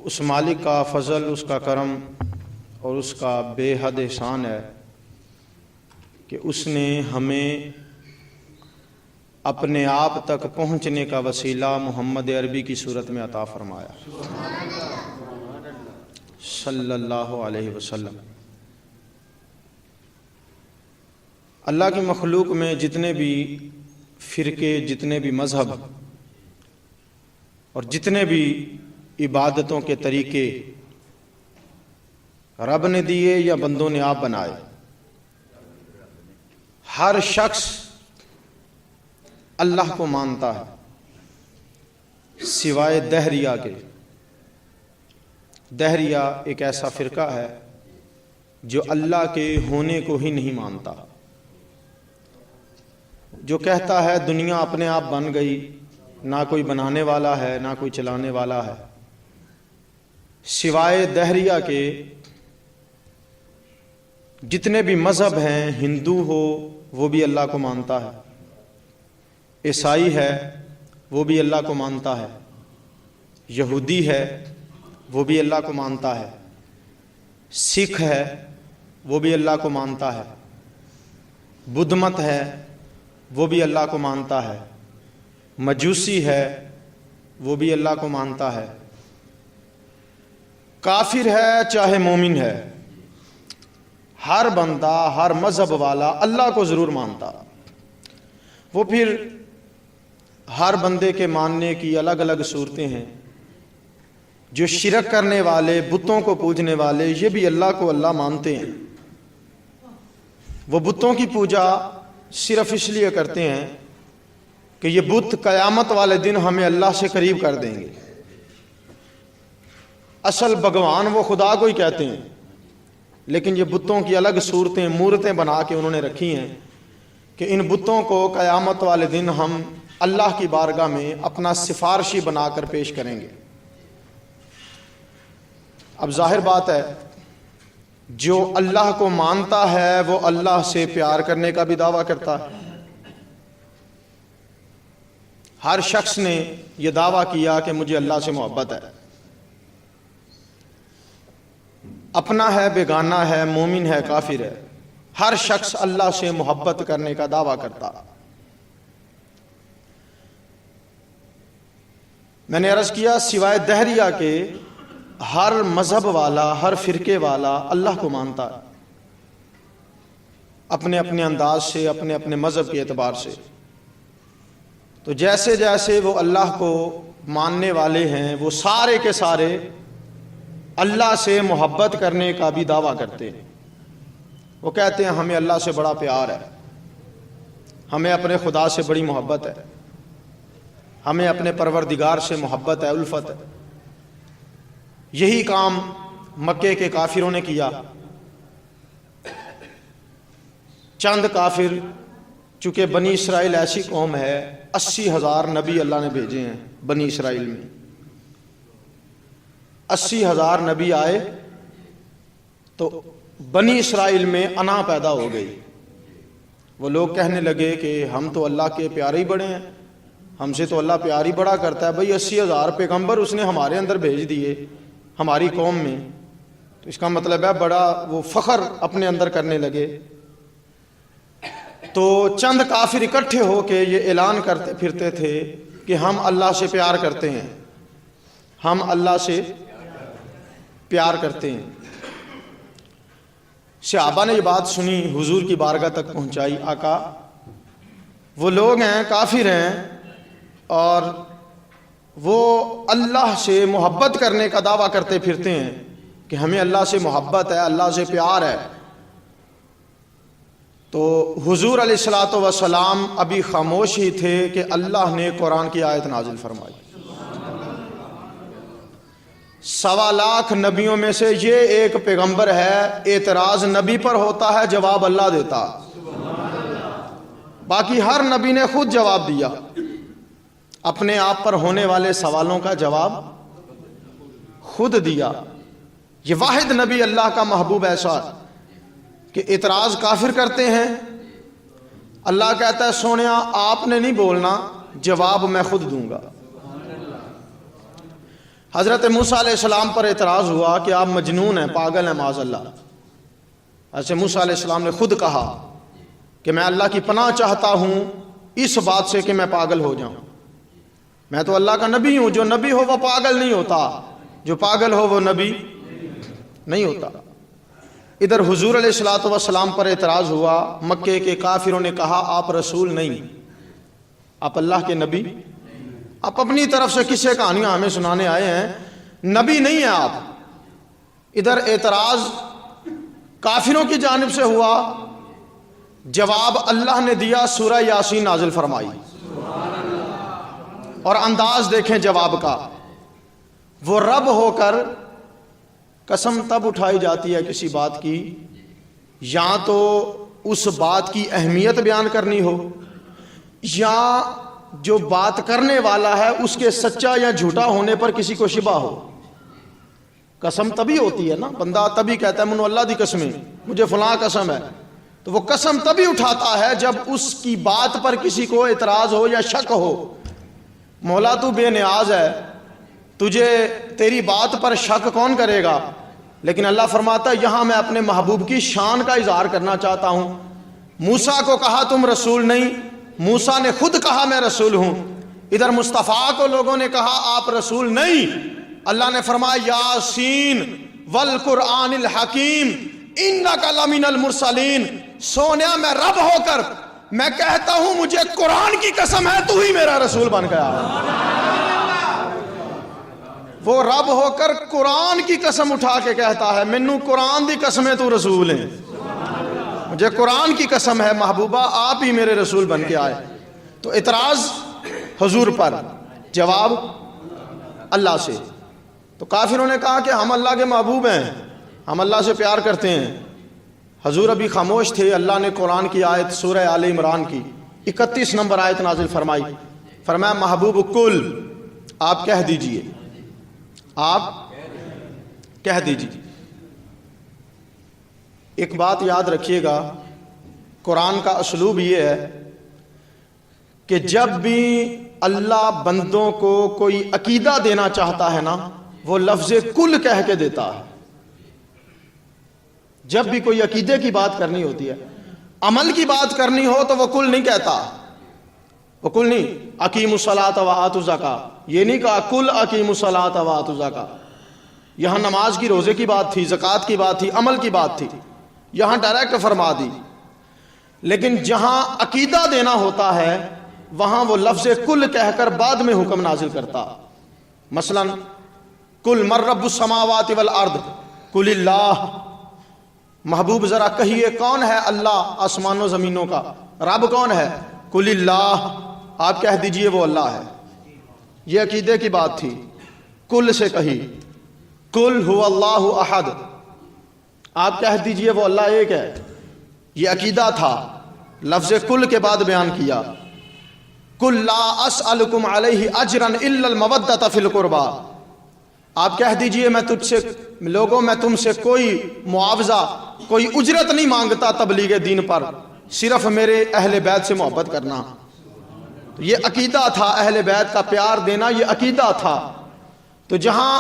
اس مالک کا فضل، اس کا کرم اور اس کا بے حد احسان ہے کہ اس نے ہمیں اپنے آپ تک پہنچنے کا وسیلہ محمد عربی کی صورت میں عطا فرمایا صلی اللہ علیہ وسلم۔ اللہ کی مخلوق میں جتنے بھی فرقے، جتنے بھی مذہب اور جتنے بھی عبادتوں کے طریقے رب نے دیے یا بندوں نے آپ بنائے، ہر شخص اللہ کو مانتا ہے سوائے دہریہ کے۔ دہریہ ایک ایسا فرقہ ہے جو اللہ کے ہونے کو ہی نہیں مانتا، جو کہتا ہے دنیا اپنے آپ بن گئی، نہ کوئی بنانے والا ہے نہ کوئی چلانے والا ہے۔ سوائے دہریہ کے جتنے بھی مذہب ہیں، ہندو ہو وہ بھی اللہ کو مانتا ہے، عیسائی ہے وہ بھی اللہ کو مانتا ہے، یہودی ہے وہ بھی اللہ کو مانتا ہے، سکھ ہے وہ بھی اللہ کو مانتا ہے، بدھ مت ہے وہ بھی اللہ کو مانتا ہے، مجوسی ہے وہ بھی اللہ کو مانتا ہے، کافر ہے چاہے مومن ہے، ہر بندہ، ہر مذہب والا اللہ کو ضرور مانتا۔ وہ پھر ہر بندے کے ماننے کی الگ الگ صورتیں ہیں۔ جو شرک کرنے والے، بتوں کو پوجنے والے، یہ بھی اللہ کو اللہ مانتے ہیں۔ وہ بتوں کی پوجا صرف اس لیے کرتے ہیں کہ یہ بت قیامت والے دن ہمیں اللہ سے قریب کر دیں گے۔ اصل بھگوان وہ خدا کو ہی کہتے ہیں، لیکن یہ بتوں کی الگ صورتیں، مورتیں بنا کے انہوں نے رکھی ہیں کہ ان بتوں کو قیامت والے دن ہم اللہ کی بارگاہ میں اپنا سفارشی بنا کر پیش کریں گے۔ اب ظاہر بات ہے، جو اللہ کو مانتا ہے وہ اللہ سے پیار کرنے کا بھی دعویٰ کرتا ہے۔ ہر شخص نے یہ دعویٰ کیا کہ مجھے اللہ سے محبت ہے، اپنا ہے بیگانہ ہے، مومن ہے کافر ہے، ہر شخص اللہ سے محبت کرنے کا دعویٰ کرتا۔ میں نے عرض کیا سوائے دہریہ کے ہر مذہب والا، ہر فرقے والا اللہ کو مانتا ہے، اپنے اپنے انداز سے، اپنے اپنے مذہب کے اعتبار سے۔ تو جیسے جیسے وہ اللہ کو ماننے والے ہیں، وہ سارے کے سارے اللہ سے محبت کرنے کا بھی دعویٰ کرتے ہیں۔ وہ کہتے ہیں ہمیں اللہ سے بڑا پیار ہے، ہمیں اپنے خدا سے بڑی محبت ہے، ہمیں اپنے پروردگار سے محبت ہے، الفت ہے۔ یہی کام مکے کے کافروں نے کیا۔ چند کافر، چونکہ بنی اسرائیل ایسی قوم ہے، 80,000 نبی اللہ نے بھیجے ہیں بنی اسرائیل میں۔ 80,000 نبی آئے تو بنی اسرائیل میں انا پیدا ہو گئی۔ وہ لوگ کہنے لگے کہ ہم تو اللہ کے پیارے ہی بڑے ہیں، ہم سے تو اللہ پیار ہی بڑا کرتا ہے، بھئی 80,000 پیغمبر اس نے ہمارے اندر بھیج دیے ہماری قوم میں، تو اس کا مطلب ہے بڑا وہ فخر اپنے اندر کرنے لگے۔ تو چند کافر اکٹھے ہو کے یہ اعلان کرتے پھرتے تھے کہ ہم اللہ سے پیار کرتے ہیں، ہم اللہ سے پیار کرتے ہیں۔ صحابہ نے یہ بات سنی، حضور کی بارگاہ تک پہنچائی، آقا وہ لوگ ہیں، کافر ہیں، اور وہ اللہ سے محبت کرنے کا دعویٰ کرتے پھرتے ہیں کہ ہمیں اللہ سے محبت ہے، اللہ سے پیار ہے۔ تو حضور علیہ الصلوۃ والسلام ابھی خاموش ہی تھے کہ اللہ نے قرآن کی آیت نازل فرمائی۔ 1.25 لاکھ نبیوں میں سے یہ ایک پیغمبر ہے، اعتراض نبی پر ہوتا ہے، جواب اللہ دیتا۔ باقی ہر نبی نے خود جواب دیا، اپنے آپ پر ہونے والے سوالوں کا جواب خود دیا۔ یہ واحد نبی اللہ کا محبوب ایسا کہ اعتراض کافر کرتے ہیں، اللہ کہتا ہے سونیا آپ نے نہیں بولنا، جواب میں خود دوں گا۔ حضرت موسیٰ علیہ السلام پر اعتراض ہوا کہ آپ مجنون ہیں، پاگل ہیں معاذ اللہ۔ حضرت موسیٰ علیہ السلام نے خود کہا کہ میں اللہ کی پناہ چاہتا ہوں اس بات سے کہ میں پاگل ہو جاؤں، میں تو اللہ کا نبی ہوں، جو نبی ہو وہ پاگل نہیں ہوتا، جو پاگل ہو وہ نبی نہیں ہوتا۔ ادھر حضور علیہ الصلوۃ والسلام پر اعتراض ہوا، مکے کے کافروں نے کہا آپ رسول نہیں، آپ اللہ کے نبی، آپ اپنی طرف سے قصے کہانیاں ہمیں سنانے آئے ہیں، نبی نہیں ہیں آپ۔ ادھر اعتراض کافروں کی جانب سے ہوا، جواب اللہ نے دیا، سورہ یاسین نازل فرمائی، اور انداز دیکھیں جواب کا، وہ رب ہو کر قسم تب اٹھائی جاتی ہے کسی بات کی یا تو اس بات کی اہمیت بیان کرنی ہو، یا جو بات کرنے والا ہے اس کے سچا یا جھوٹا ہونے پر کسی کو شبہ ہو۔ قسم تبھی ہوتی ہے نا، بندہ تبھی کہتا ہے منو اللہ دی قسم ہے، مجھے فلاں قسم ہے، تو وہ قسم تبھی اٹھاتا ہے جب اس کی بات پر کسی کو اعتراض ہو یا شک ہو۔ مولا تو بے نیاز ہے، تجھے تیری بات پر شک کون کرے گا؟ لیکن اللہ فرماتا ہے یہاں میں اپنے محبوب کی شان کا اظہار کرنا چاہتا ہوں۔ موسیٰ کو کہا تم رسول نہیں، موسیٰ نے خود کہا میں رسول ہوں۔ ادھر مصطفیٰ کو لوگوں نے کہا آپ رسول نہیں، اللہ نے فرمایا یاسین والقرآن الحکیم انک لمن المرسلین، سونیا میں رب ہو کر میں کہتا ہوں مجھے قرآن کی قسم ہے تو ہی میرا رسول بن گیا۔ وہ رب ہو کر قرآن کی قسم اٹھا کے کہتا ہے مینوں قرآن دی قسم ہے تو رسول ہے، مجھے قرآن کی قسم ہے محبوبہ آپ ہی میرے رسول بن کے آئے۔ تو اعتراض حضور پر، جواب اللہ سے۔ تو کافروں نے کہا کہ ہم اللہ کے محبوب ہیں، ہم اللہ سے پیار کرتے ہیں۔ حضور ابھی خاموش تھے، اللہ نے قرآن کی آیت سورہ آل عمران کی 31 نمبر آیت نازل فرمائی، فرمایا محبوب کل آپ کہہ دیجئے، آپ کہہ دیجئے۔ ایک بات یاد رکھیے گا، قرآن کا اسلوب یہ ہے کہ جب بھی اللہ بندوں کو کوئی عقیدہ دینا چاہتا ہے نا، وہ لفظ کل کہہ کے دیتا ہے۔ جب بھی کوئی عقیدے کی بات کرنی ہوتی ہے، عمل کی بات کرنی ہو تو وہ کل نہیں کہتا، وہ کل نہیں، اقیموا الصلاۃ وآتوا الزکاۃ، یہ نہیں کہا کل اقیموا الصلاۃ وآتوا الزکاۃ۔ یہاں نماز کی، روزے کی بات تھی، زکوٰۃ کی بات تھی، عمل کی بات تھی، یہاں ڈائریکٹ فرما دی۔ لیکن جہاں عقیدہ دینا ہوتا ہے وہاں وہ لفظ کل کہہ کر بعد میں حکم نازل کرتا۔ مثلا کل من رب السماوات والارض کل اللہ، محبوب ذرا کہیے کون ہے اللہ آسمان و زمینوں کا، رب کون ہے؟ کل اللہ، آپ کہہ دیجئے وہ اللہ ہے۔ یہ عقیدے کی بات تھی، کل سے کہی، کل هو اللہ احد، آپ کہہ دیجئے وہ اللہ ایک ہے، یہ عقیدہ تھا، لفظ کل کے بعد بیان کیا۔ کل لا اسألکم علیہ اجرا الا المودۃ فی القربى، آپ کہہ دیجئے میں تجھ سے، لوگوں میں تم سے کوئی معاوضہ، کوئی اجرت نہیں مانگتا تبلیغ دین پر، صرف میرے اہل بیت سے محبت کرنا۔ تو یہ عقیدہ تھا، اہل بیت کا پیار دینا یہ عقیدہ تھا۔ تو جہاں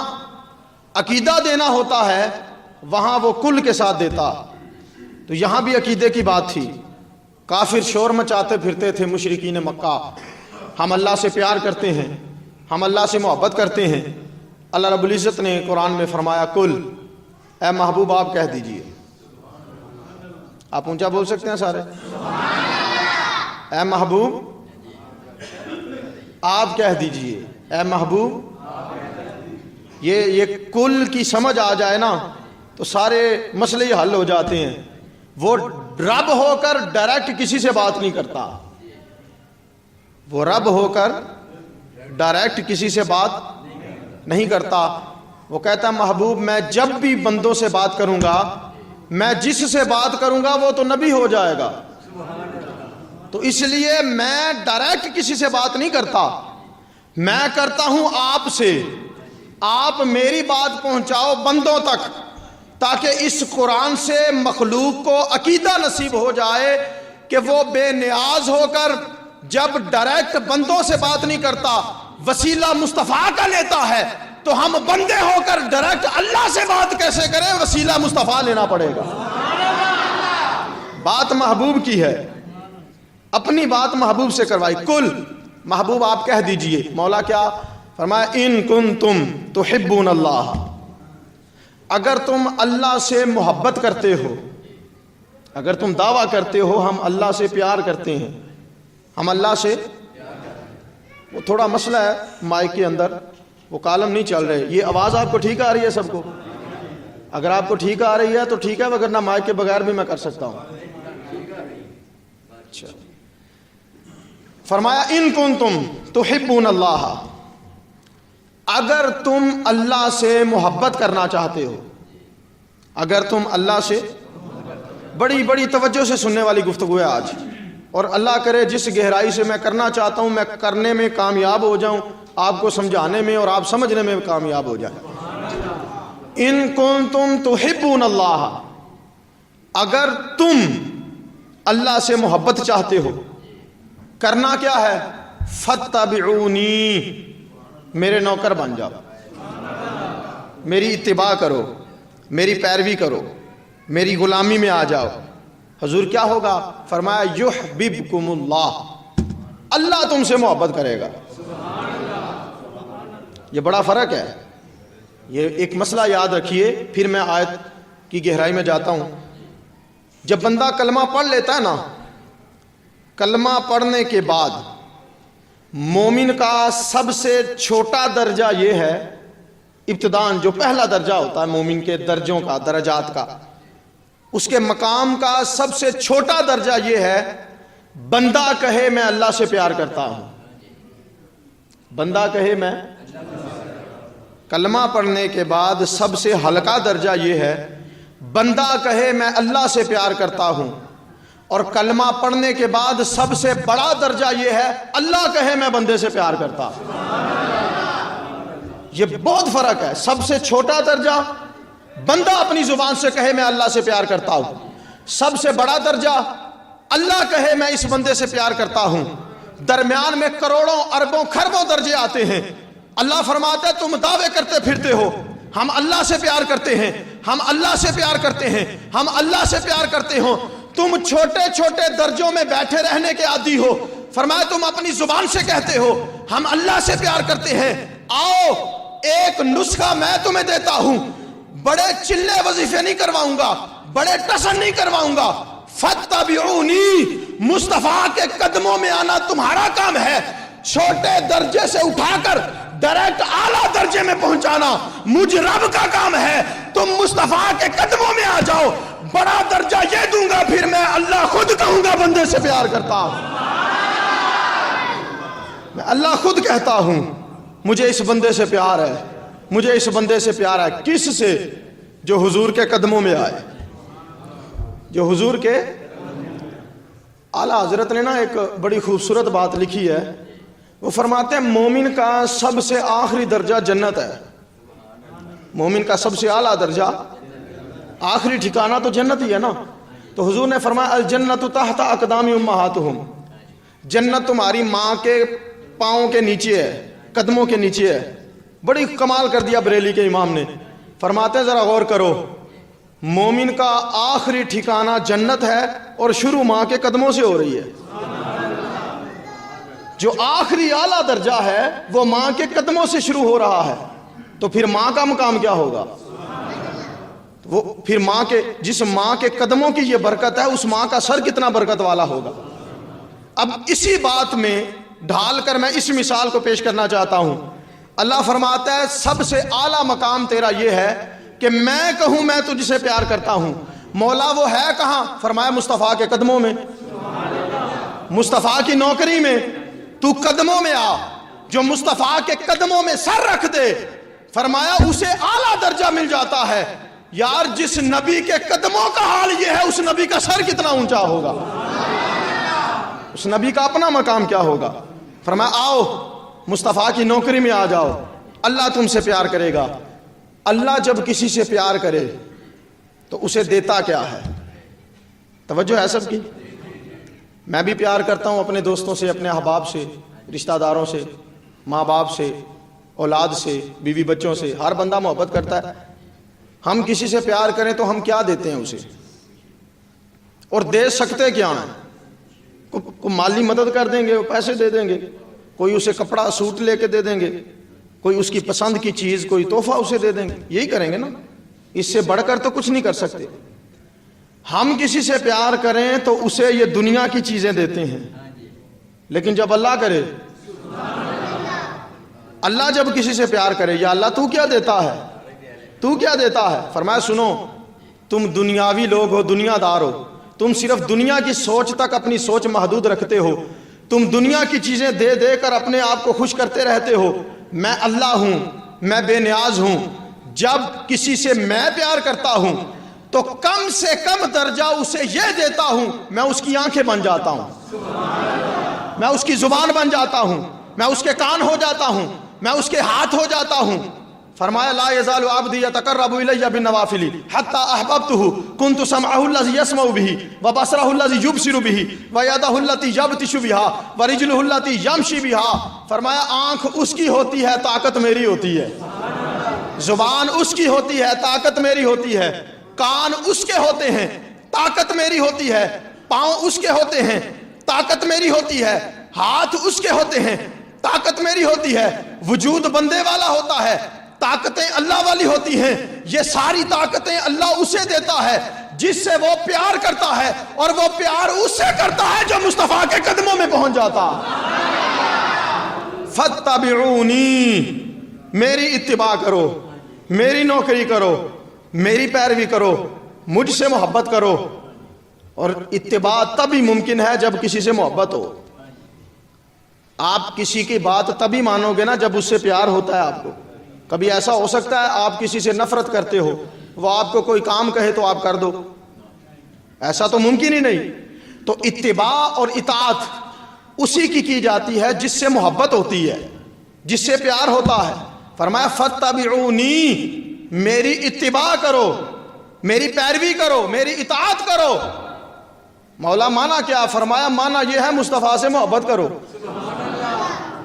عقیدہ دینا ہوتا ہے وہاں وہ کل کے ساتھ دیتا۔ تو یہاں بھی عقیدے کی بات تھی۔ کافر شور مچاتے پھرتے تھے مشرکین مکہ، ہم اللہ سے پیار کرتے ہیں، ہم اللہ سے محبت کرتے ہیں۔ اللہ رب العزت نے قرآن میں فرمایا کل، اے محبوب آپ کہہ دیجئے، آپ اونچا بول سکتے ہیں سارے، اے محبوب آپ کہہ دیجئے، اے محبوب۔ یہ کل کی سمجھ آ جائے نا تو سارے مسئلے ہی حل ہو جاتے ہیں۔ وہ رب ہو کر ڈائریکٹ کسی سے بات نہیں کرتا، وہ رب ہو کر ڈائریکٹ کسی سے بات نہیں کرتا۔ وہ کہتا محبوب میں جب بھی بندوں سے بات کروں گا، میں جس سے بات کروں گا وہ تو نبی ہو جائے گا، تو اس لیے میں ڈائریکٹ کسی سے بات نہیں کرتا، میں کرتا ہوں آپ سے۔ آپ میری بات پہنچاؤ بندوں تک تاکہ اس قرآن سے مخلوق کو عقیدہ نصیب ہو جائے کہ وہ بے نیاز ہو کر جب ڈائریکٹ بندوں سے بات نہیں کرتا، وسیلہ مصطفیٰ کا لیتا ہے، تو ہم بندے ہو کر ڈائریکٹ اللہ سے بات کیسے کریں؟ وسیلہ مصطفیٰ لینا پڑے گا. بات محبوب کی ہے، اپنی بات محبوب سے کروائی. کل محبوب آپ کہہ دیجئے. مولا کیا فرمایا؟ ان کنتم تحبون اللہ، اگر تم اللہ سے محبت کرتے ہو، اگر تم دعویٰ کرتے ہو ہم اللہ سے پیار کرتے ہیں، ہم اللہ سے، وہ تھوڑا مسئلہ ہے مائک کے اندر، وہ کالم نہیں چل رہے. یہ آواز آپ کو ٹھیک آ رہی ہے سب کو؟ اگر آپ کو ٹھیک آ رہی ہے تو ٹھیک ہے، وگرنہ مائک کے بغیر بھی میں کر سکتا ہوں. اچھا، فرمایا ان کنتم تحبون اللہ، اگر تم اللہ سے محبت کرنا چاہتے ہو، اگر تم اللہ سے، بڑی بڑی توجہ سے سننے والی گفتگو ہے آج، اور اللہ کرے جس گہرائی سے میں کرنا چاہتا ہوں میں کرنے میں کامیاب ہو جاؤں، آپ کو سمجھانے میں اور آپ سمجھنے میں کامیاب ہو جائیں. ان کنتم تحبون اللہ، اگر تم اللہ سے محبت چاہتے ہو، کرنا کیا ہے؟ فاتبعونی، میرے نوکر بن جاؤ، میری اتباع کرو، میری پیروی کرو، میری غلامی میں آ جاؤ. حضور کیا ہوگا؟ فرمایا یحببکم اللہ، اللہ تم سے محبت کرے گا. یہ بڑا فرق ہے. یہ ایک مسئلہ یاد رکھیے، پھر میں آیت کی گہرائی میں جاتا ہوں. جب بندہ کلمہ پڑھ لیتا ہے نا، کلمہ پڑھنے کے بعد مومن کا سب سے چھوٹا درجہ یہ ہے، ابتداءً جو پہلا درجہ ہوتا ہے مومن کے درجوں کا، درجات کا، اس کے مقام کا سب سے چھوٹا درجہ یہ ہے، بندہ کہے میں اللہ سے پیار کرتا ہوں. بندہ کہے میں، کلمہ پڑھنے کے بعد سب سے ہلکا درجہ یہ ہے، بندہ کہے میں اللہ سے پیار کرتا ہوں. اور کلمہ پڑھنے کے بعد سب سے بڑا درجہ یہ ہے، اللہ کہے میں بندے سے پیار کرتا ہوں. یہ بہت فرق ہے. سب سے چھوٹا درجہ بندہ اپنی زبان سے کہے میں اللہ سے پیار کرتا ہوں، سب سے بڑا درجہ اللہ کہے میں اس بندے سے پیار کرتا ہوں. درمیان میں کروڑوں اربوں خربوں درجے آتے ہیں. اللہ فرماتا ہے تم دعوے کرتے پھرتے ہو ہم اللہ سے پیار کرتے ہیں، ہم اللہ سے پیار کرتے ہیں، ہم اللہ سے پیار کرتے ہو. تم چھوٹے چھوٹے درجوں میں بیٹھے رہنے کے عادی ہو. فرمایا تم اپنی زبان سے کہتے ہو ہم اللہ سے پیار کرتے ہیں. آؤ ایک نسخہ میں تمہیں دیتا ہوں، بڑے چلے وظیفے نہیں کرواؤں گا، بڑے ٹسن نہیں کرواؤں گا. فاتبعونی، مصطفیٰ کے قدموں میں آنا تمہارا کام ہے. چھوٹے درجے سے اٹھا کر ڈائریکٹ اعلیٰ درجے میں پہنچانا مجھ رب کا کام ہے. تم مصطفیٰ کے قدموں میں آ جاؤ، بڑا درجہ یہ دوں گا، پھر میں اللہ خود کہوں گا بندے سے پیار کرتا ہوں. میں اللہ خود کہتا ہوں مجھے اس بندے سے پیار ہے، مجھے اس بندے سے پیار ہے. کس سے؟ جو حضور کے قدموں میں آئے، جو حضور کے. اعلیٰ حضرت نے نا ایک بڑی خوبصورت بات لکھی ہے. وہ فرماتے ہیں مومن کا سب سے آخری درجہ جنت ہے. مومن کا سب سے اعلیٰ درجہ، آخری ٹھکانہ تو جنت ہی ہے نا. تو حضور نے فرمایا الجنت تحت اقدام امہاتہم، جنت تمہاری ماں کے پاؤں کے نیچے ہے، قدموں کے نیچے ہے. بڑی کمال کر دیا بریلی کے امام نے. فرماتے ہیں ذرا غور کرو، مومن کا آخری ٹھکانہ جنت ہے اور شروع ماں کے قدموں سے ہو رہی ہے. جو آخری اعلیٰ درجہ ہے وہ ماں کے قدموں سے شروع ہو رہا ہے. تو پھر ماں کا مقام کیا ہوگا؟ وہ پھر ماں کے، جس ماں کے قدموں کی یہ برکت ہے اس ماں کا سر کتنا برکت والا ہوگا. اب اسی بات میں ڈھال کر میں اس مثال کو پیش کرنا چاہتا ہوں. اللہ فرماتا ہے سب سے اعلیٰ مقام تیرا یہ ہے کہ میں کہوں میں تجھ سے پیار کرتا ہوں. مولا وہ ہے کہاں؟ فرمایا مصطفیٰ کے قدموں میں، مصطفیٰ کی نوکری میں. تو قدموں میں آ، جو مصطفیٰ کے قدموں میں سر رکھ دے فرمایا اسے اعلیٰ درجہ مل جاتا ہے. یار جس نبی کے قدموں کا حال یہ ہے اس نبی کا سر کتنا اونچا ہوگا، اس نبی کا اپنا مقام کیا ہوگا. فرمایا آؤ مصطفیٰ کی نوکری میں آ جاؤ، اللہ تم سے پیار کرے گا. اللہ جب کسی سے پیار کرے تو اسے دیتا کیا ہے؟ توجہ ہے سب کی. میں بھی پیار کرتا ہوں اپنے دوستوں سے، اپنے احباب سے، رشتہ داروں سے، ماں باپ سے، اولاد سے، بیوی بچوں سے، ہر بندہ محبت کرتا ہے۔ ہم کسی سے پیار کریں تو ہم کیا دیتے ہیں اسے، اور دے سکتے کیا ہیں؟ کوئی مالی مدد کر دیں گے، پیسے دے دیں گے، کوئی اسے کپڑا سوٹ لے کے دے دیں گے، کوئی اس کی پسند کی چیز، کوئی تحفہ اسے دے دیں گے، یہی کریں گے نا، اس سے بڑھ کر تو کچھ نہیں کر سکتے۔ ہم کسی سے پیار کریں تو اسے یہ دنیا کی چیزیں دیتے ہیں، لیکن جب اللہ کرے، اللہ جب کسی سے پیار کرے، یا اللہ تو کیا دیتا ہے، تو کیا دیتا ہے؟ فرمایا سنو، تم دنیاوی لوگ ہو، دنیا دار ہو، تم صرف دنیا کی سوچ تک اپنی سوچ محدود رکھتے ہو، تم دنیا کی چیزیں دے دے کر اپنے آپ کو خوش کرتے رہتے ہو۔ میں اللہ ہوں، میں بے نیاز ہوں، جب کسی سے میں پیار کرتا ہوں تو کم سے کم درجہ اسے یہ دیتا ہوں، میں اس کی آنکھیں بن جاتا ہوں، میں اس کی زبان بن جاتا ہوں، میں اس کے کان ہو جاتا ہوں، میں اس کے ہاتھ ہو جاتا ہوں۔ فرمایا لا یزال عبدی یتقرب الی بالنوافل حتی احببته كنت سمعه الذي يسمع به وبصره الذي يبصر به ويده التي يبطش بها ورجله التي يمشي بها۔ فرمایا آنکھ اس کی ہوتی ہے، طاقت میری ہوتی ہے، زبان اس کی ہوتی ہے، طاقت میری ہوتی ہے، کان اس کے ہوتے ہیں، طاقت میری ہوتی ہے، پاؤں اس کے ہوتے ہیں، طاقت میری ہوتی ہے، ہاتھ اس کے ہوتے ہیں، طاقت میری ہوتی ہے، وجود بندے والا ہوتا ہے، طاقتیں اللہ والی ہوتی ہیں۔ یہ ساری طاقتیں اللہ اسے دیتا ہے جس سے وہ پیار کرتا ہے، اور وہ پیار اس سے کرتا ہے جو مصطفیٰ کے قدموں میں پہنچ جاتا۔ فاتبعونی، میری اتباع کرو، میری نوکری کرو، میری پیروی کرو، مجھ سے محبت کرو۔ اور اتباع تبھی ممکن ہے جب کسی سے محبت ہو۔ آپ کسی کی بات تبھی مانو گے نا جب اس سے پیار ہوتا ہے آپ کو۔ کبھی ایسا ہو سکتا ہے آپ کسی سے نفرت کرتے ہو، وہ آپ کو کوئی کام کہے تو آپ کر دو، ایسا تو ممکن ہی نہیں۔ تو اتباع اور اطاعت اسی کی جاتی ہے جس سے محبت ہوتی ہے، جس سے پیار ہوتا ہے۔ فرمایا فاتبعونی، میری اتباع کرو، میری پیروی کرو، میری اطاعت کرو۔ مولا مانا کیا؟ فرمایا مانا یہ ہے مصطفیٰ سے محبت کرو،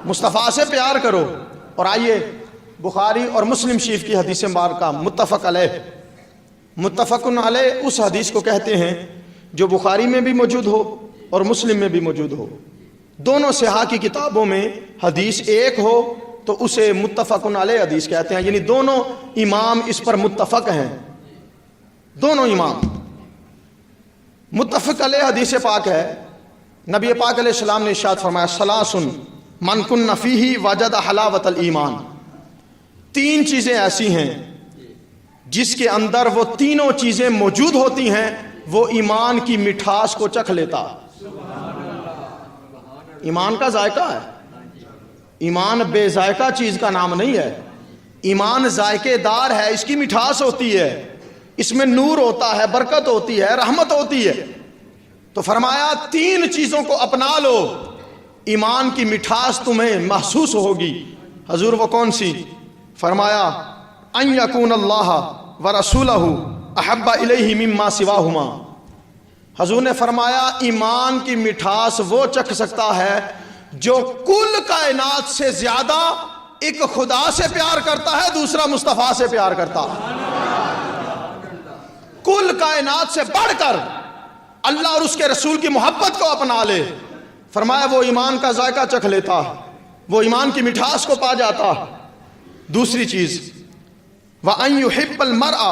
مصطفیٰ سے پیار کرو۔ اور آئیے بخاری اور مسلم شریف کی حدیث مبارکہ متفق علیہ، متفق علیہ اس حدیث کو کہتے ہیں جو بخاری میں بھی موجود ہو اور مسلم میں بھی موجود ہو۔ دونوں صحاح کی کتابوں میں حدیث ایک ہو تو اسے متفق علیہ حدیث کہتے ہیں، یعنی دونوں امام اس پر متفق ہیں، دونوں امام متفق علیہ حدیث پاک ہے۔ نبی پاک علیہ السلام نے ارشاد فرمایا ثلاث من کن فیہ وجد حلاوت الایمان، تین چیزیں ایسی ہیں جس کے اندر وہ تینوں چیزیں موجود ہوتی ہیں، وہ ایمان کی مٹھاس کو چکھ لیتا۔ ایمان کا ذائقہ ہے، ایمان بے ذائقہ چیز کا نام نہیں ہے، ایمان ذائقے دار ہے، اس کی مٹھاس ہوتی ہے، اس میں نور ہوتا ہے، برکت ہوتی ہے، رحمت ہوتی ہے۔ تو فرمایا تین چیزوں کو اپنا لو، ایمان کی مٹھاس تمہیں محسوس ہوگی۔ حضور وہ کون سی؟ فرمایا ان یکون اللہ ورسولہ احب الیہ مما سواہما۔ حضور نے فرمایا ایمان کی مٹھاس وہ چکھ سکتا ہے جو کل کائنات سے زیادہ ایک خدا سے پیار کرتا ہے، دوسرا مصطفیٰ سے پیار کرتا ہے۔ کل کائنات سے بڑھ کر اللہ اور اس کے رسول کی محبت کو اپنا لے، فرمایا وہ ایمان کا ذائقہ چکھ لیتا، وہ ایمان کی مٹھاس کو پا جاتا۔ دوسری چیز وَأَن يُحِبَّ الْمَرْءُ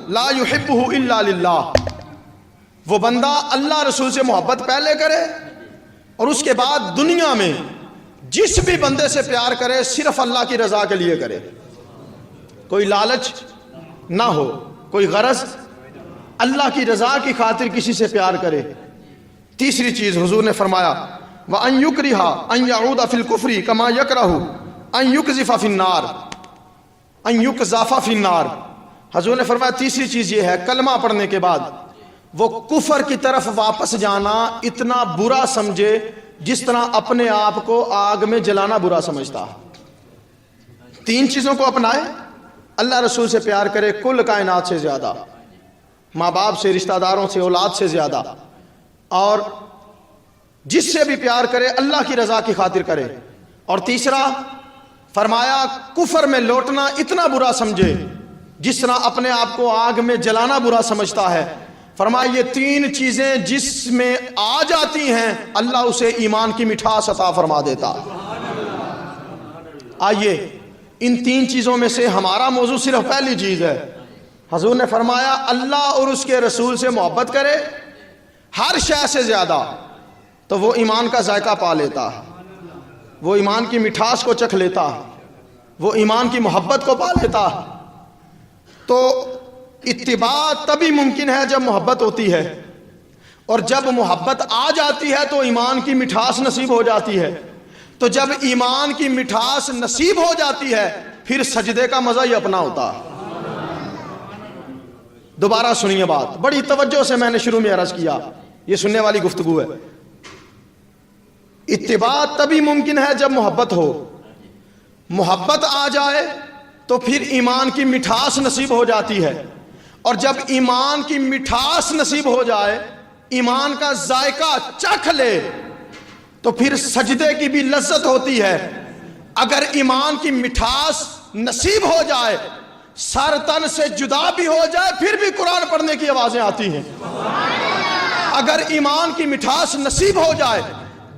لَا يُحِبُّهُ إِلَّا لِلَّهِ، وہ بندہ اللہ رسول سے محبت پہلے کرے اور اس کے بعد دنیا میں جس بھی بندے سے پیار کرے صرف اللہ کی رضا کے لیے کرے، کوئی لالچ نہ ہو، کوئی غرض، اللہ کی رضا کی خاطر کسی سے پیار کرے۔ تیسری چیز حضور نے فرمایا وَأَن يُكْرِهَ أَن يَعُودَ فِي الْكُفْرِ كَمَا يَكْرَهُ ان یقذف فی النار، ان یقذف فی النار۔ حضور نے فرمایا تیسری چیز یہ ہے کلمہ پڑھنے کے بعد وہ کفر کی طرف واپس جانا اتنا برا سمجھے جس طرح اپنے آپ کو آگ میں جلانا برا سمجھتا۔ تین چیزوں کو اپنائے، اللہ رسول سے پیار کرے کل کائنات سے زیادہ، ماں باپ سے، رشتہ داروں سے، اولاد سے زیادہ، اور جس سے بھی پیار کرے اللہ کی رضا کی خاطر کرے، اور تیسرا فرمایا کفر میں لوٹنا اتنا برا سمجھے جس طرح اپنے آپ کو آگ میں جلانا برا سمجھتا ہے۔ فرمایا یہ تین چیزیں جس میں آ جاتی ہیں اللہ اسے ایمان کی مٹھاس عطا فرما دیتا۔ آئیے ان تین چیزوں میں سے ہمارا موضوع صرف پہلی چیز ہے۔ حضور نے فرمایا اللہ اور اس کے رسول سے محبت کرے ہر شے سے زیادہ تو وہ ایمان کا ذائقہ پا لیتا ہے، وہ ایمان کی مٹھاس کو چکھ لیتا ہے، وہ ایمان کی محبت کو پا لیتا ہے۔ تو اتباع تبھی ممکن ہے جب محبت ہوتی ہے، اور جب محبت آ جاتی ہے تو ایمان کی مٹھاس نصیب ہو جاتی ہے۔ تو جب ایمان کی مٹھاس نصیب ہو جاتی ہے پھر سجدے کا مزہ ہی اپنا ہوتا ہے۔ دوبارہ سنیے بات، بڑی توجہ سے میں نے شروع میں عرض کیا، یہ سننے والی گفتگو ہے۔ اتباع تبھی ممکن ہے جب محبت ہو، محبت آ جائے تو پھر ایمان کی مٹھاس نصیب ہو جاتی ہے، اور جب ایمان کی مٹھاس نصیب ہو جائے، ایمان کا ذائقہ چکھ لے تو پھر سجدے کی بھی لذت ہوتی ہے۔ اگر ایمان کی مٹھاس نصیب ہو جائے، سر تن سے جدا بھی ہو جائے پھر بھی قرآن پڑھنے کی آوازیں آتی ہیں۔ اگر ایمان کی مٹھاس نصیب ہو جائے،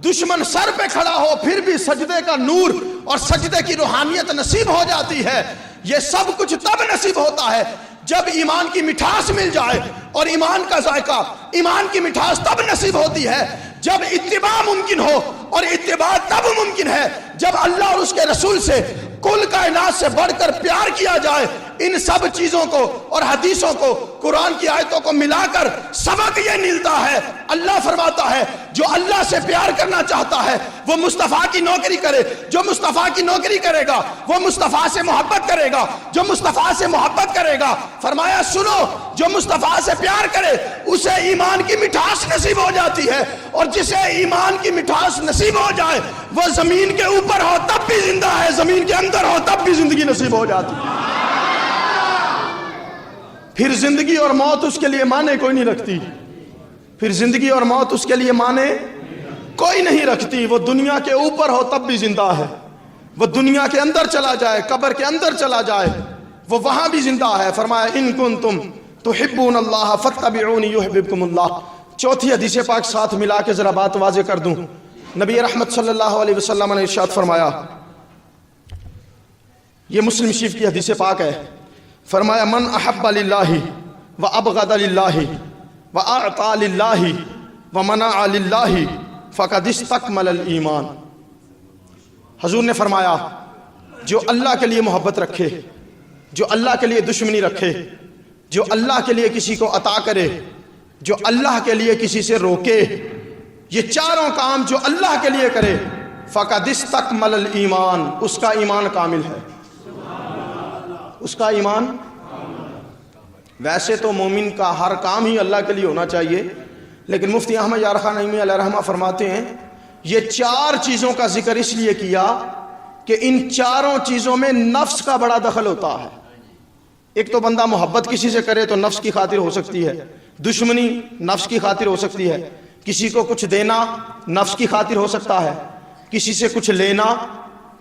دشمن سر پہ کھڑا ہو پھر بھی سجدے کا نور اور سجدے کی روحانیت نصیب ہو جاتی ہے۔ یہ سب کچھ تب نصیب ہوتا ہے جب ایمان کی مٹھاس مل جائے، اور ایمان کا ذائقہ، ایمان کی مٹھاس تب نصیب ہوتی ہے جب اتباع ممکن ہو، اور اتباع تب ممکن ہے جب اللہ اور اس کے رسول سے کل کائنات سے بڑھ کر پیار کیا جائے۔ ان سب چیزوں کو اور حدیثوں کو، قرآن کی آیتوں کو ملا کر سبق یہ ملتا ہے، اللہ فرماتا ہے جو اللہ سے پیار کرنا چاہتا ہے وہ مصطفیٰ کی نوکری کرے، جو مصطفیٰ کی نوکری کرے گا وہ مصطفیٰ سے محبت کرے گا، جو مصطفیٰ سے محبت کرے گا، فرمایا سنو، جو مصطفیٰ سے پیار کرے اسے ایمان کی مٹھاس نصیب ہو جاتی ہے، اور جسے ایمان کی مٹھاس نصیب ہو جائے وہ زمین کے اوپر ہو تب بھی زندہ ہے، زمین کے اندر ہو تب بھی زندگی نصیب ہو جاتی ہے۔ پھر زندگی اور موت اس کے لیے معنی کوئی نہیں رکھتی، پھر زندگی اور موت اس کے لیے معنی کوئی نہیں رکھتی۔ وہ دنیا کے اوپر ہو تب بھی زندہ ہے، وہ دنیا کے اندر چلا جائے، قبر کے اندر چلا جائے، وہ وہاں بھی زندہ ہے۔ فرمایا ان کنتم تحبون اللہ فاتبعونی یحببکم اللہ۔ چوتھی حدیث پاک ساتھ ملا کے ذرا بات واضح کر دوں۔ نبی رحمت صلی اللہ علیہ وسلم نے ارشاد فرمایا، یہ مسلم شریف کی حدیث پاک ہے، فرمایا من احب للہ وابغض للہ واعطى للہ ومنع للہ فقد استکمل الایمان۔ حضور نے فرمایا جو اللہ کے لیے محبت رکھے، جو اللہ کے لیے دشمنی رکھے، جو اللہ کے لیے کسی کو عطا کرے، جو اللہ کے لیے کسی سے روکے، یہ چاروں کام جو اللہ کے لیے کرے، فقد استکمل الایمان، اس کا ایمان کامل ہے، اس کا ایمان۔ ویسے تو مومن کا ہر کام ہی اللہ کے لیے ہونا چاہیے، لیکن مفتی احمد یار خان نعیمی علیہ رحمہ فرماتے ہیں یہ چار چیزوں کا ذکر اس لیے کیا کہ ان چاروں چیزوں میں نفس کا بڑا دخل ہوتا ہے۔ ایک تو بندہ محبت کسی سے کرے تو نفس کی خاطر ہو سکتی ہے، دشمنی نفس کی خاطر ہو سکتی ہے، کسی کو کچھ دینا نفس کی خاطر ہو سکتا ہے، کسی سے کچھ لینا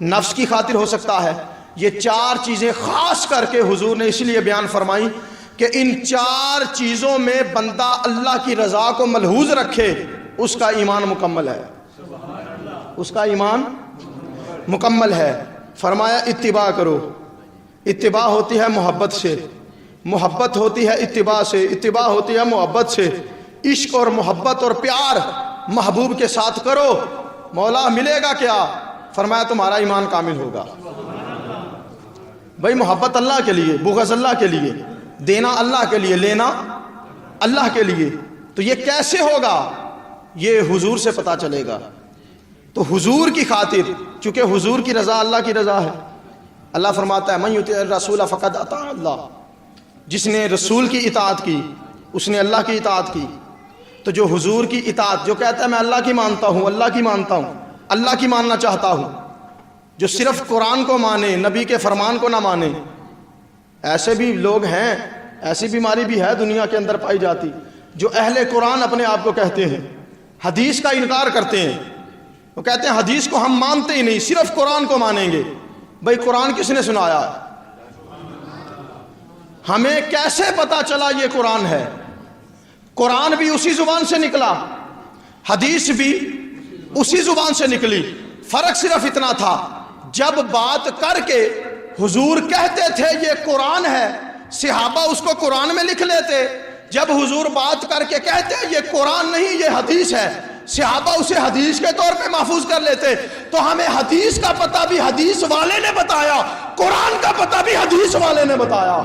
نفس کی خاطر ہو سکتا ہے۔ یہ چار چیزیں خاص کر کے حضور نے اس لیے بیان فرمائی کہ ان چار چیزوں میں بندہ اللہ کی رضا کو ملحوظ رکھے، اس کا ایمان مکمل ہے، اس کا ایمان مکمل ہے۔ فرمایا اتباع کرو، اتباع ہوتی ہے محبت سے، محبت ہوتی ہے اتباع سے، اتباع ہوتی ہے محبت سے۔ عشق اور محبت اور پیار محبوب کے ساتھ کرو، مولا ملے گا کیا؟ فرمایا تمہارا ایمان کامل ہوگا۔ بھائی محبت اللہ کے لیے، بغض اللہ کے لیے، دینا اللہ کے لیے، لینا اللہ کے لیے، تو یہ کیسے ہوگا؟ یہ حضور سے پتا چلے گا۔ تو حضور کی خاطر، چونکہ حضور کی رضا اللہ کی رضا ہے، اللہ فرماتا ہے من یطیع الرسول فقد اطاع اللہ، جس نے رسول کی اطاعت کی اس نے اللہ کی اطاعت کی۔ تو جو حضور کی اطاعت، جو کہتا ہے میں اللہ کی مانتا ہوں، اللہ کی مانتا ہوں، اللہ کی ماننا چاہتا ہوں، جو صرف قرآن کو مانے، نبی کے فرمان کو نہ مانے، ایسے بھی لوگ ہیں، ایسی بیماری بھی ہے دنیا کے اندر پائی جاتی، جو اہل قرآن اپنے آپ کو کہتے ہیں، حدیث کا انکار کرتے ہیں، وہ کہتے ہیں حدیث کو ہم مانتے ہی نہیں، صرف قرآن کو مانیں گے۔ بھئی قرآن کس نے سنایا؟ ہمیں کیسے پتا چلا یہ قرآن ہے؟ قرآن بھی اسی زبان سے نکلا، حدیث بھی اسی زبان سے نکلی، فرق صرف اتنا تھا جب بات کر کے حضور کہتے تھے یہ قرآن ہے، صحابہ اس کو قرآن میں لکھ لیتے، جب حضور بات کر کے کہتے یہ قرآن نہیں یہ حدیث ہے، صحابہ اسے حدیث کے طور پہ محفوظ کر لیتے۔ تو ہمیں حدیث کا پتہ بھی حدیث والے نے بتایا، قرآن کا پتہ بھی حدیث والے نے بتایا،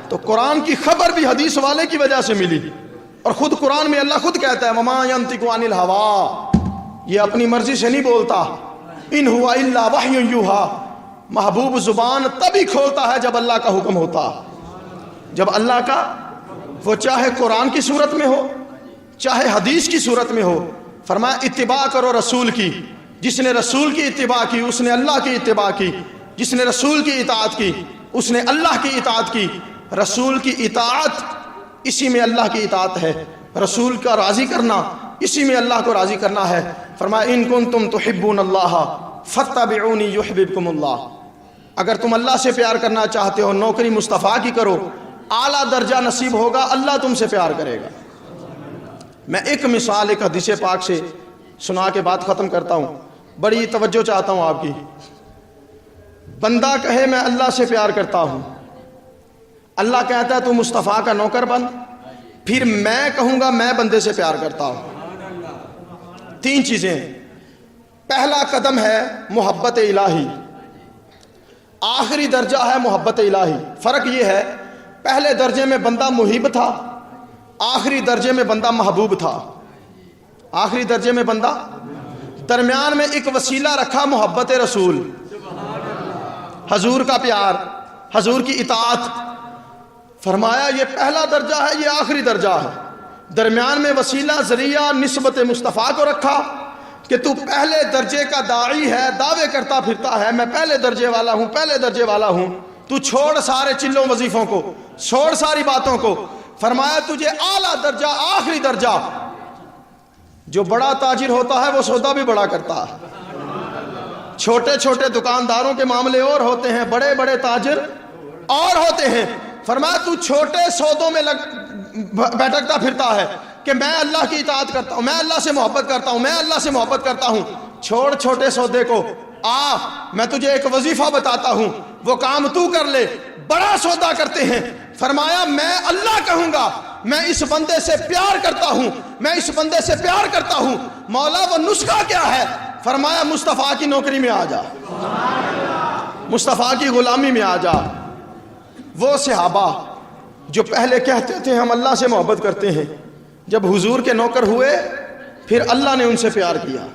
تو قرآن کی خبر بھی حدیث والے کی وجہ سے ملی۔ اور خود قرآن میں اللہ خود کہتا ہے وَمَا يَنطِقُ عَنِ الْهَوَىٰ، یہ اپنی مرضی سے نہیں بولتا، إِنْ هُوَ إِلَّا وَحْيٌ يُوحَىٰ، محبوب زبان تبھی کھولتا ہے جب اللہ کا حکم ہوتا، جب اللہ کا، وہ چاہے قرآن کی صورت میں ہو چاہے حدیث کی صورت میں ہو۔ فرمایا اتباع کرو رسول کی، جس نے رسول کی اتباع کی اس نے اللہ کی اتباع کی، جس نے رسول کی اطاعت کی اس نے اللہ کی اطاعت کی۔ رسول کی اطاعت اسی میں اللہ کی اطاعت ہے، رسول کا راضی کرنا اسی میں اللہ کو راضی کرنا ہے۔ فرمایا ان کنتم تحبون اللہ فاتبعونی یحببکم اللہ، اگر تم اللہ سے پیار کرنا چاہتے ہو نوکری مصطفیٰ کی کرو، اعلیٰ درجہ نصیب ہوگا، اللہ تم سے پیار کرے گا۔ میں ایک مثال ایک حدیث پاک سے سنا کے بات ختم کرتا ہوں، بڑی توجہ چاہتا ہوں آپ کی۔ بندہ کہے میں اللہ سے پیار کرتا ہوں، اللہ کہتا ہے تو مصطفیٰ کا نوکر بن، پھر میں کہوں گا میں بندے سے پیار کرتا ہوں۔ تین چیزیں، پہلا قدم ہے محبت الہی، آخری درجہ ہے محبت الہی۔ فرق یہ ہے پہلے درجے میں بندہ محب تھا، آخری درجے میں بندہ محبوب تھا۔ آخری درجے میں بندہ، درمیان میں ایک وسیلہ رکھا محبت رسول، حضور کا پیار، حضور کی اطاعت۔ فرمایا یہ پہلا درجہ ہے یہ آخری درجہ ہے، درمیان میں وسیلہ ذریعہ نسبت مصطفیٰ کو رکھا کہ تو پہلے درجے کا داعی ہے، دعوے کرتا پھرتا ہے میں پہلے درجے والا ہوں، پہلے درجے والا ہوں، تو چھوڑ سارے چلوں وظیفوں کو، چھوڑ ساری باتوں کو۔ فرمایا تجھے اعلیٰ درجہ، آخری درجہ، جو بڑا تاجر ہوتا ہے وہ سودا بھی بڑا کرتا ہے، چھوٹے چھوٹے دکانداروں کے معاملے اور ہوتے ہیں، بڑے بڑے تاجر اور ہوتے ہیں۔ فرمایا تو چھوٹے سودوں میں بھٹکتا پھرتا ہے کہ میں اللہ کی اطاعت کرتا ہوں، میں اللہ سے محبت کرتا ہوں، میں اللہ سے محبت کرتا ہوں، چھوڑ چھوٹے سودے کو، آ میں تجھے ایک وظیفہ بتاتا ہوں، وہ کام تو کر لے۔ بڑا سودا کرتے ہیں، فرمایا میں اللہ کہوں گا میں اس بندے سے پیار کرتا ہوں، میں اس بندے سے پیار کرتا ہوں۔ مولا وہ نسخہ کیا ہے؟ فرمایا مصطفیٰ کی نوکری میں آ جا، مصطفیٰ کی غلامی میں آ جا۔ وہ صحابہ جو پہلے کہتے تھے ہم اللہ سے محبت کرتے ہیں، جب حضور کے نوکر ہوئے پھر اللہ نے ان سے پیار کیا،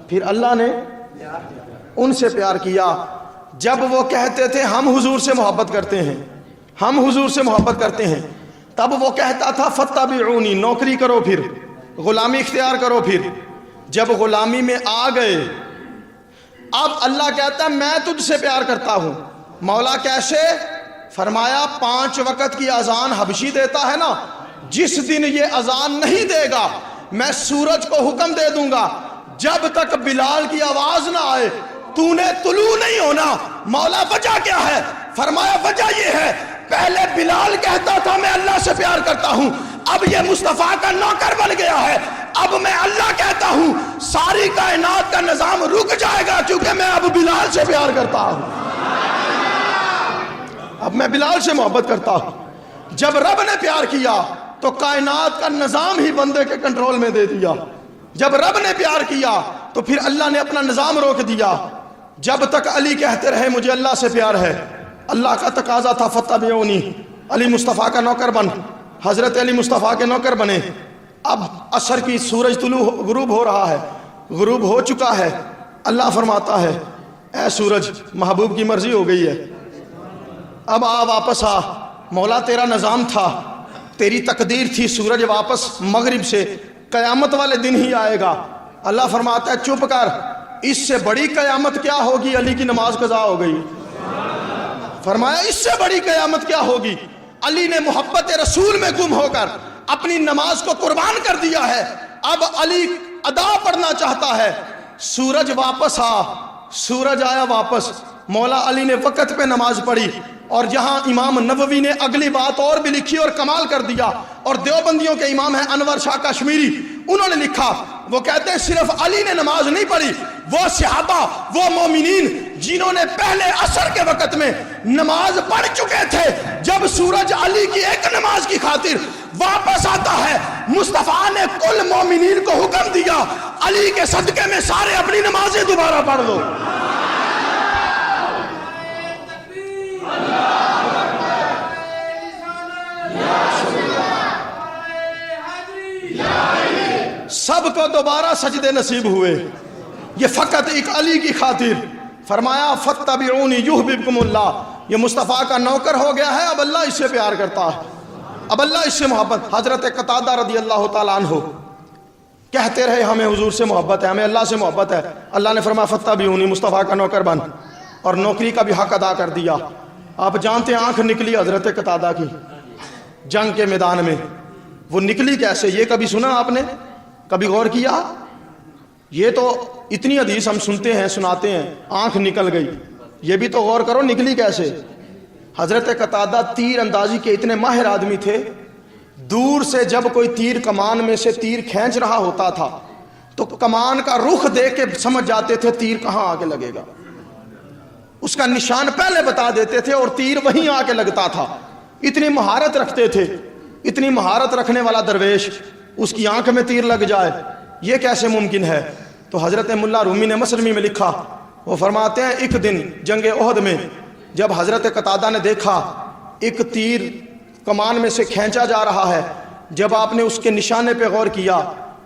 پھر اللہ نے ان سے پیار کیا۔ جب وہ کہتے تھے ہم حضور سے محبت کرتے ہیں، ہم حضور سے محبت کرتے ہیں، تب وہ کہتا تھا فتبعونی، نوکری کرو پھر، غلامی اختیار کرو پھر۔ جب غلامی میں آ گئے اب اللہ کہتا ہے میں تجھ سے پیار کرتا ہوں۔ مولا کیسے؟ فرمایا 5 وقت کی اذان حبشی دیتا ہے نا، جس دن یہ اذان نہیں دے گا میں سورج کو حکم دے دوں گا جب تک بلال کی آواز نہ آئے تو نے طلوع نہیں ہونا۔ مولا وجہ کیا ہے؟ فرمایا وجہ یہ ہے پہلے بلال کہتا تھا میں اللہ سے پیار کرتا ہوں، اب یہ مصطفیٰ کا نوکر بن گیا ہے، اب میں اللہ کہتا ہوں ساری کائنات کا نظام رک جائے گا کیونکہ میں اب بلال سے پیار کرتا ہوں، اب میں بلال سے محبت کرتا ہوں۔ جب رب نے پیار کیا تو کائنات کا نظام ہی بندے کے کنٹرول میں دے دیا، جب رب نے پیار کیا تو پھر اللہ نے اپنا نظام روک دیا۔ جب تک علی کہتے رہے مجھے اللہ سے پیار ہے، اللہ کا تقاضا تھا فتبعونی، علی مصطفیٰ کا نوکر بن، حضرت علی مصطفیٰ کے نوکر بنے۔ اب عصر کی سورج غروب ہو رہا ہے، غروب ہو چکا ہے، اللہ فرماتا ہے اے سورج محبوب کی مرضی ہو گئی ہے، اب آ واپس آ، مولا تیرا نظام تھا، تیری تقدیر تھی، سورج واپس مغرب سے قیامت والے دن ہی آئے گا۔ اللہ فرماتا ہے چپ کر، اس سے بڑی قیامت کیا ہوگی؟ علی کی نماز قضا ہو گئی۔ فرمایا اس سے بڑی قیامت کیا ہوگی؟ علی نے محبت رسول میں گم ہو کر اپنی نماز کو قربان کر دیا ہے، اب علی ادا پڑھنا چاہتا ہے۔ سورج واپس آ، سورج آیا واپس، مولا علی نے وقت پہ نماز پڑھی، اور جہاں امام نووی نے اگلی بات اور بھی لکھی اور کمال کر دیا، اور دیوبندیوں کے امام ہیں انور شاہ کشمیری، انہوں نے لکھا، وہ کہتے ہیں صرف علی نے نماز نہیں پڑھی، وہ صحابہ، وہ مومنین جنہوں نے پہلے عصر کے وقت میں نماز پڑھ چکے تھے، جب سورج علی کی ایک نماز کی خاطر واپس آتا ہے، مصطفیٰ نے کل مومنین کو حکم دیا، علی کے صدقے میں سارے اپنی نمازیں دوبارہ پڑھ لو۔ سب کو دوبارہ سجدے نصیب ہوئے، یہ فقط ایک علی کی خاطر۔ فرمایا فاتبعونی یحببکم اللہ، یہ مصطفیٰ کا نوکر ہو گیا ہے، اب اللہ اس سے پیار کرتا ہے، اب اللہ اس سے محبت۔ حضرت قتادہ رضی اللہ تعالیٰ عنہ کہتے رہے ہمیں حضور سے محبت ہے، ہمیں اللہ سے محبت ہے، اللہ نے فرمایا فاتبعونی، مصطفیٰ کا نوکر بن، اور نوکری کا بھی حق ادا کر دیا۔ آپ جانتے ہیں آنکھ نکلی حضرت قتادہ کی جنگ کے میدان میں، وہ نکلی کیسے؟ یہ کبھی سنا آپ نے؟ کبھی غور کیا؟ یہ تو اتنی حدیث ہم سنتے ہیں سناتے ہیں، آنکھ نکل گئی، یہ بھی تو غور کرو نکلی کیسے؟ حضرت قتادہ تیر اندازی کے اتنے ماہر آدمی تھے، دور سے جب کوئی تیر کمان میں سے تیر کھینچ رہا ہوتا تھا تو کمان کا رخ دیکھ کے سمجھ جاتے تھے تیر کہاں آ کے لگے گا، اس کا نشان پہلے بتا دیتے تھے اور تیر وہیں آ کے لگتا تھا، اتنی مہارت رکھتے تھے۔ اتنی مہارت رکھنے والا درویش اس کی آنکھ میں تیر لگ جائے، یہ کیسے ممکن ہے؟ تو حضرت ملا رومی نے مسلمی میں لکھا، وہ فرماتے ہیں ایک دن جنگ احد میں جب حضرت قتادہ نے دیکھا ایک تیر کمان میں سے کھینچا جا رہا ہے، جب آپ نے اس کے نشانے پہ غور کیا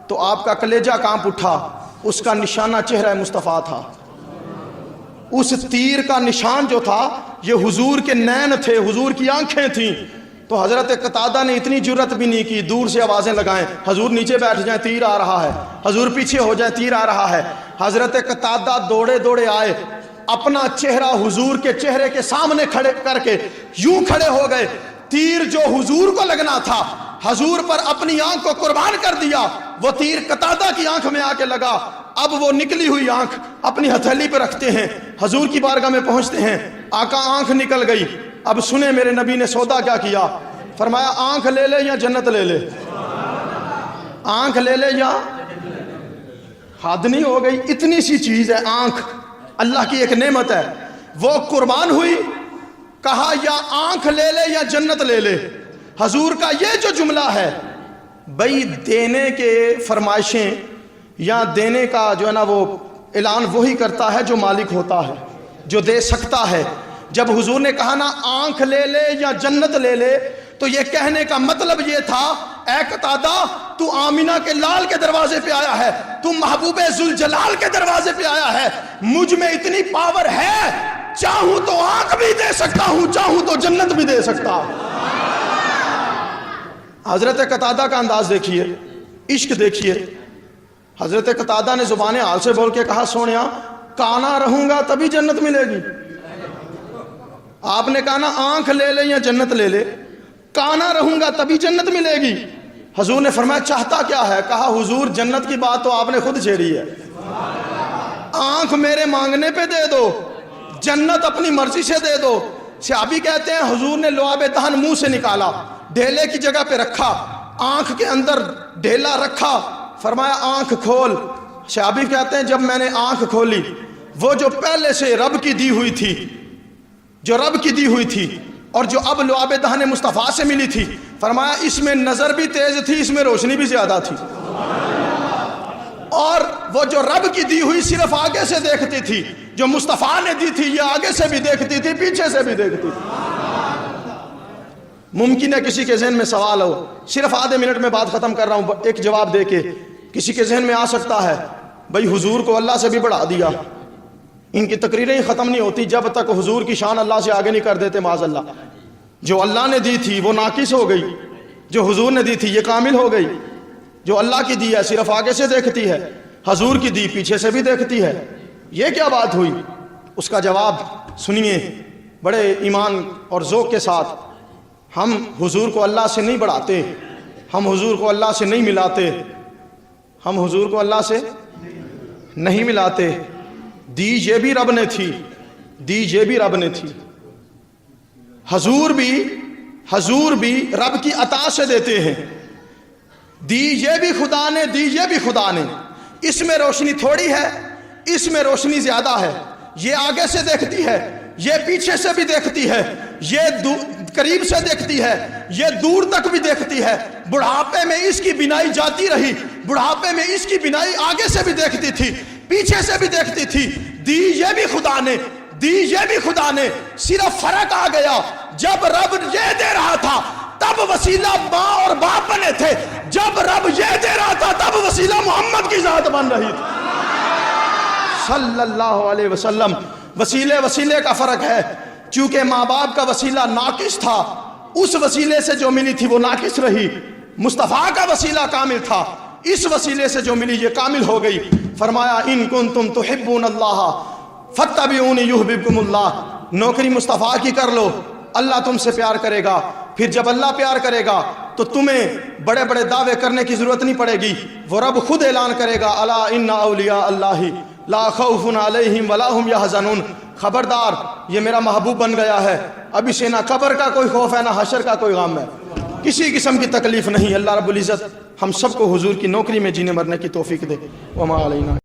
تو آپ کا کلیجہ کانپ اٹھا، اس کا نشانہ چہرہ مصطفیٰ تھا، اس تیر کا نشان جو تھا یہ حضور کے نین تھے، حضور کی آنکھیں تھیں۔ تو حضرت قتادہ نے اتنی جرت بھی نہیں کی دور سے آوازیں لگائیں، حضور نیچے بیٹھ جائیں تیر آ رہا ہے، حضور پیچھے ہو جائیں تیر آ رہا ہے۔ حضرت قتادہ دوڑے دوڑے آئے، اپنا چہرہ حضور کے چہرے کے سامنے کھڑے کر کے یوں کھڑے ہو گئے، تیر جو حضور کو لگنا تھا حضور پر اپنی آنکھ کو قربان کر دیا، وہ تیر قتادہ کی آنکھ میں آ کے لگا۔ اب وہ نکلی ہوئی آنکھ اپنی ہتھیلی پہ رکھتے ہیں، حضور کی بارگاہ میں پہنچتے ہیں، آقا آنکھ نکل گئی، اب سنیں میرے نبی نے سودا کیا کیا، فرمایا آنکھ لے لے یا جنت لے لے، آنکھ لے لے یا حد نہیں ہو گئی، اتنی سی چیز ہے آنکھ، اللہ کی ایک نعمت ہے، وہ قربان ہوئی، کہا یا آنکھ لے لے یا جنت لے لے۔ حضور کا یہ جو جملہ ہے بھئی دینے کے فرمائشیں یا دینے کا جو ہے نا وہ اعلان وہی کرتا ہے جو مالک ہوتا ہے، جو دے سکتا ہے۔ جب حضور نے کہا نا آنکھ لے لے یا جنت لے لے تو یہ کہنے کا مطلب یہ تھا اے قتادہ تو آمینہ کے لال کے دروازے پہ آیا ہے، تو محبوب ذوالجلال کے دروازے پہ آیا ہے، مجھ میں اتنی پاور ہے چاہوں تو آنکھ بھی دے سکتا ہوں، چاہوں تو جنت بھی دے سکتا ہوں۔ حضرت قتادہ کا انداز دیکھیے، عشق دیکھیے۔ حضرت قتادہ نے زبان حال سے بول کے کہا سونیا کانا رہوں گا تبھی جنت ملے گی۔ آپ نے کہا نا آنکھ لے لے یا جنت لے لے، کانا رہوں گا تبھی جنت ملے گی۔ حضور نے فرمایا چاہتا کیا ہے؟ کہا حضور جنت کی بات تو آپ نے خود چھیڑی ہے، آنکھ میرے مانگنے پہ دے دو، جنت اپنی مرضی سے دے دو۔ صحابی کہتے ہیں حضور نے لعاب دہن منہ سے نکالا، ڈھیلے کی جگہ پہ رکھا، آنکھ کے اندر ڈھیلا رکھا، فرمایا آنکھ کھول۔ صحابی کہتے ہیں جب میں نے آنکھ کھولی وہ جو پہلے سے رب کی دی ہوئی تھی، جو رب کی دی ہوئی تھی اور جو اب لعاب دہن مصطفیٰ سے ملی تھی، فرمایا اس میں نظر بھی تیز تھی، اس میں روشنی بھی زیادہ تھی، اور وہ جو رب کی دی ہوئی صرف آگے سے دیکھتی تھی، جو مصطفیٰ نے دی تھی یہ آگے سے بھی دیکھتی تھی پیچھے سے بھی دیکھتی تھی۔ ممکن ہے کسی کے ذہن میں سوال ہو، صرف آدھے منٹ میں بات ختم کر رہا ہوں، ایک جواب دے کے کسی کے ذہن میں آ سکتا ہے بھئی حضور کو اللہ سے بھی بڑھا دیا، ان کی تقریریں ہی ختم نہیں ہوتی جب تک حضور کی شان اللہ سے آگے نہیں کر دیتے معاذ اللہ۔ جو اللہ نے دی تھی وہ ناقص ہو گئی، جو حضور نے دی تھی یہ کامل ہو گئی۔ جو اللہ کی دی ہے صرف آگے سے دیکھتی ہے، حضور کی دی پیچھے سے بھی دیکھتی ہے، یہ کیا بات ہوئی؟ اس کا جواب سنیے بڑے ایمان اور ذوق کے ساتھ۔ ہم حضور کو اللہ سے نہیں بڑھاتے، ہم حضور کو اللہ سے نہیں ملاتے، ہم حضور کو اللہ سے نہیں ملاتے۔ دی یہ بھی رب نے تھی، دی یہ بھی رب نے تھی۔ حضور بھی رب کی عطا سے دیتے ہیں، دی یہ بھی خدا نے، دی یہ بھی خدا نے۔ اس میں روشنی تھوڑی ہے، اس میں روشنی زیادہ ہے۔ یہ آگے سے دیکھتی ہے، یہ پیچھے سے بھی دیکھتی ہے، یہ قریب سے دیکھتی ہے، یہ دور تک بھی دیکھتی ہے۔ بڑھاپے میں اس کی بینائی جاتی رہی، بڑھاپے میں اس کی بینائی آگے سے بھی دیکھتی تھی، پیچھے سے بھی دیکھتی تھی۔ دی یہ بھی خدا نے، دی یہ بھی خدا نے۔ صرف فرق آ گیا، جب رب یہ دے رہا تھا تب وسیلہ ماں اور باپ بنے تھے، جب رب یہ دے رہا تھا تب وسیلہ محمد کی ذات بن رہی تھی صلی اللہ علیہ وسلم۔ وسیلے کا فرق ہے، چونکہ ماں باپ کا وسیلہ ناقص تھا، اس وسیلے سے جو ملی تھی وہ ناقص رہی۔ مصطفیٰ کا وسیلہ کامل تھا، اس وسیلے سے جو ملی یہ کامل ہو گئی۔ فرمایا ان کنتم تحبون اللہ فاتبعونی یحببکم اللہ۔ نوکری مصطفیٰ کی کر لو، اللہ تم سے پیار کرے گا۔ پھر جب اللہ پیار کرے گا تو تمہیں بڑے بڑے دعوے کرنے کی ضرورت نہیں پڑے گی، وہ رب خود اعلان کرے گا، الا ان اولیاء اللہ لا خوف علیہم ولا هم یحزنون۔ خبردار، یہ میرا محبوب بن گیا ہے، اب اسے نہ قبر کا کوئی خوف ہے نہ حشر کا کوئی غم ہے، کسی قسم کی تکلیف نہیں۔ اللہ رب العزت ہم سب کو حضور کی نوکری میں جینے مرنے کی توفیق دے۔ وما علینا۔